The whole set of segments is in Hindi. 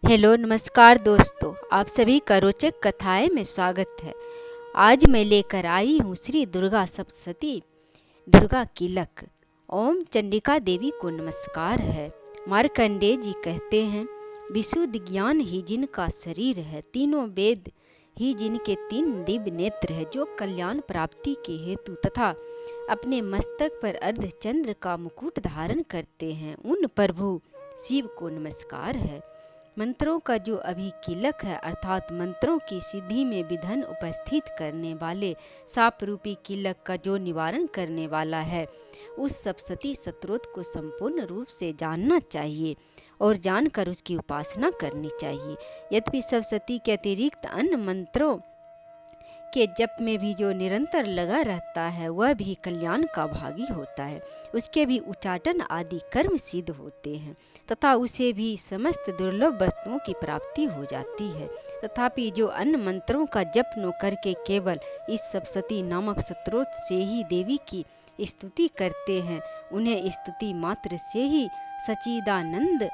हेलो नमस्कार दोस्तों, आप सभी का रोचक कथाएं में स्वागत है। आज मैं लेकर आई हूँ श्री दुर्गा सप्तशती दुर्गा किलक। ओम चंडिका देवी को नमस्कार है। मार्कंडेय जी कहते हैं, विशुद्ध ज्ञान ही जिनका शरीर है, तीनों वेद ही जिनके तीन दिव्य नेत्र है, जो कल्याण प्राप्ति के हेतु तथा अपने मस्तक पर अर्धचंद्र का मुकुट धारण करते हैं, उन प्रभु शिव को नमस्कार है। मंत्रों का जो अभिकीलक है, अर्थात मंत्रों की सिद्धि में विघ्न उपस्थित करने वाले साप रूपी कीलक का जो निवारण करने वाला है, उस सप्तशती स्तोत्र को संपूर्ण रूप से जानना चाहिए और जानकर उसकी उपासना करनी चाहिए। यद्यपि सप्तशती के अतिरिक्त अन्य मंत्रों के जप में भी जो निरंतर लगा रहता है, वह भी कल्याण का भागी होता है। उसके भी उच्चाटन आदि कर्म सिद्ध होते हैं तथा उसे भी समस्त दुर्लभ वस्तुओं की प्राप्ति हो जाती है। तथापि जो अन्य मंत्रों का जप न करके केवल इस सप्तशती नामक स्तोत्र से ही देवी की स्तुति करते हैं, उन्हें स्तुति मात्र से ही सच्चिदानंद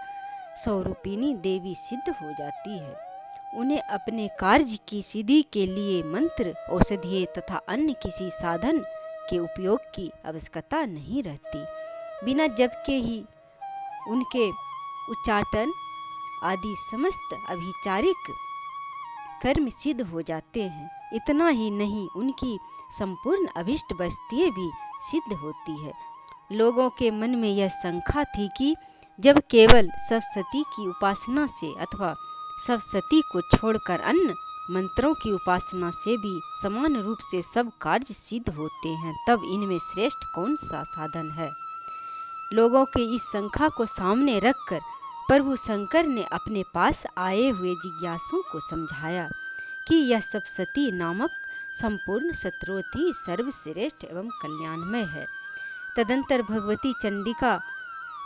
स्वरूपिणी देवी सिद्ध हो जाती है। उन्हें अपने कार्य की सिद्धि के लिए मंत्र, औषधि तथा अन्य किसी साधन के उपयोग की आवश्यकता नहीं रहती। बिना जप के ही उनके उच्चाटन आदि समस्त अभिचारिक कर्म सिद्ध हो जाते हैं। इतना ही नहीं, उनकी संपूर्ण अभिष्ट वस्तुएं भी सिद्ध होती है। लोगों के मन में यह शंका थी कि जब केवल सप्तशती की उपासना से अथवा सप्तशती को छोड़कर अन्य मंत्रों की उपासना से भी समान रूप से सब कार्य सिद्ध होते हैं, तब इनमें श्रेष्ठ कौन सा साधन है। लोगों के इस शंका को सामने रखकर प्रभु शंकर ने अपने पास आए हुए जिज्ञासुओं को समझाया कि यह सप्तशती नामक संपूर्ण स्तोत्र ही सर्वश्रेष्ठ एवं कल्याणमय है। तदंतर भगवती चंडिका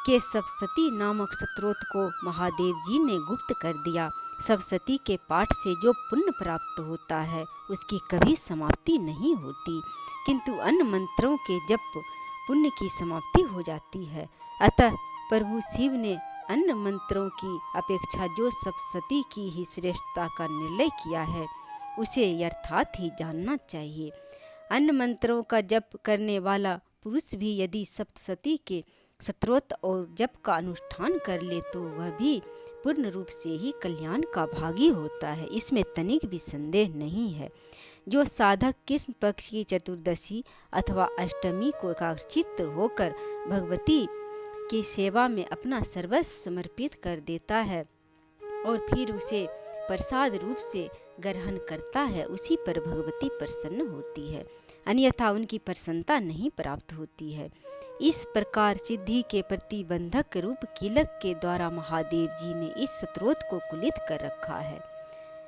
के सप्तशती नामक स्तोत्र को महादेव जी ने गुप्त कर दिया। सप्तशती के पाठ से जो पुण्य प्राप्त होता है, उसकी कभी समाप्ति नहीं होती, किंतु अन्य मंत्रों के जप पुण्य की समाप्ति हो जाती है। अतः प्रभु शिव ने अन्य मंत्रों की अपेक्षा जो सप्तशती की ही श्रेष्ठता का निर्णय किया है, उसे यथार्थ ही जानना चाहिए। अन्य मंत्रों का जप करने वाला पुरुष भी यदि सप्तशती के स्तोत्र और जप का अनुष्ठान कर ले, तो वह भी पूर्ण रूप से ही कल्याण का भागी होता है, इसमें तनिक भी संदेह नहीं है। जो साधक कृष्ण पक्ष की चतुर्दशी अथवा अष्टमी को एकाग्रचित्त होकर भगवती की सेवा में अपना सर्वस्व समर्पित कर देता है और फिर उसे प्रसाद रूप से ग्रहण करता है, उसी पर भगवती प्रसन्न होती है, अन्यथा उनकी प्रसन्नता नहीं प्राप्त होती है। इस प्रकार सिद्धि के प्रतिबंधक रूप कीलक के द्वारा महादेव जी ने इस स्तोत्र को कुलित कर रखा है।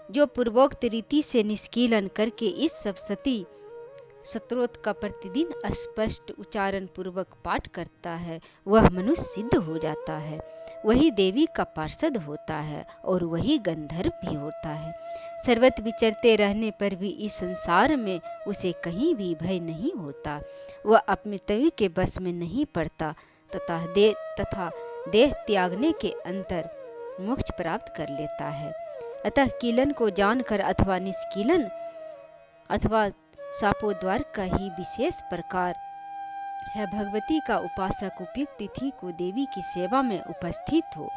जो पूर्वोक्त रीति से निष्कीलन करके इस सप्तशती स्तोत्र का प्रतिदिन स्पष्ट उच्चारण पूर्वक पाठ करता है, वह मनुष्य सिद्ध हो जाता है, वही देवी का पार्षद होता है और वही गंधर्व भी होता है। सर्वत्र विचरते रहने पर भी इस संसार में उसे कहीं भी भय नहीं होता। वह अपने तवी के बस में नहीं पड़ता तथा देह त्यागने के अंतर मोक्ष प्राप्त कर लेता है। अतः कीलन को जानकर अथवा निष्कीलन अथवा शापोद्वार का ही विशेष प्रकार है। भगवती का उपासक उपयुक्त तिथि को देवी की सेवा में उपस्थित हो,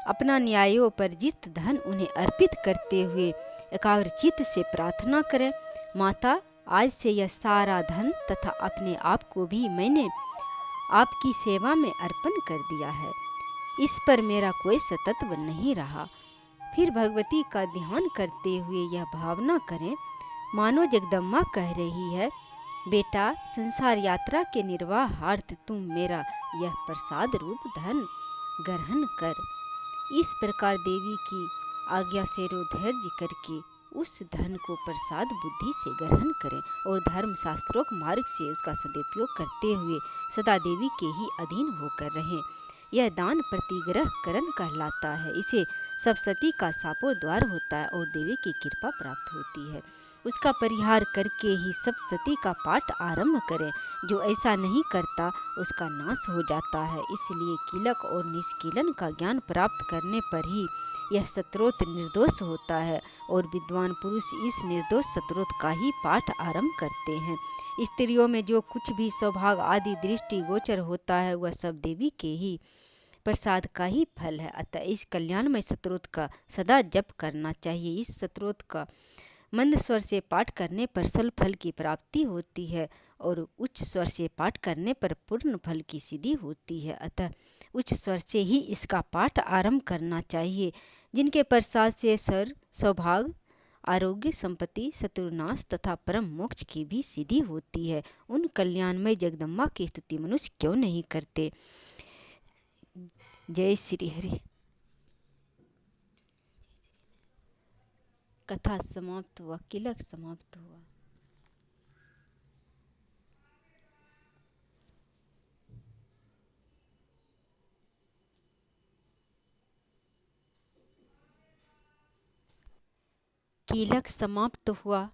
अपना न्यायोपरजित धन उन्हें अर्पित करते हुए एकाग्रचित्त से प्रार्थना करें, माता आज से यह सारा धन तथा अपने आप को भी मैंने आपकी सेवा में अर्पण कर दिया है, इस पर मेरा कोई सतत्व नहीं रहा। फिर भगवती का ध्यान करते हुए यह भावना करें, मानो जगदम्बा कह रही है, बेटा संसार यात्रा के निर्वाहार्थ तुम मेरा यह प्रसाद रूप धन ग्रहण कर। इस प्रकार देवी की आज्ञा से धैर्य करके उस धन को प्रसाद बुद्धि से ग्रहण करें और धर्म शास्त्रोक्त मार्ग से उसका सदुपयोग करते हुए सदा देवी के ही अधीन होकर रहें। यह दान प्रतिग्रह करण कहलाता है। इसे सप्तशती का शापोद्वार होता है और देवी की कृपा प्राप्त होती है। उसका परिहार करके ही सप्तशती का पाठ आरंभ करें। जो ऐसा नहीं करता उसका नाश हो जाता है। इसलिए कीलक और निष्कीलन का ज्ञान प्राप्त करने पर ही यह स्तोत्र निर्दोष होता है और विद्वान पुरुष इस निर्दोष स्तोत्र का ही पाठ आरंभ करते हैं। स्त्रियों में जो कुछ भी सौभाग आदि दृष्टि गोचर होता है वह सब देवी के ही प्रसाद का ही फल है। अतः इस कल्याणमय स्तोत्र का सदा जप करना चाहिए। इस स्तोत्र का मंद स्वर से पाठ करने पर सल फल की प्राप्ति होती है और उच्च स्वर से पाठ करने पर पूर्ण फल की सिद्धि होती है। अतः उच्च स्वर से ही इसका पाठ आरंभ करना चाहिए। जिनके प्रसाद से सर सौभाग्य आरोग्य संपत्ति शत्रुनाश तथा परम मोक्ष की भी सिद्धि होती है, उन कल्याणमय जगदम्बा की स्तुति मनुष्य क्यों नहीं करते। जय श्री हरि। कथा समाप्त हुआ, किलक समाप्त हुआ। कीलक समाप्त हुआ।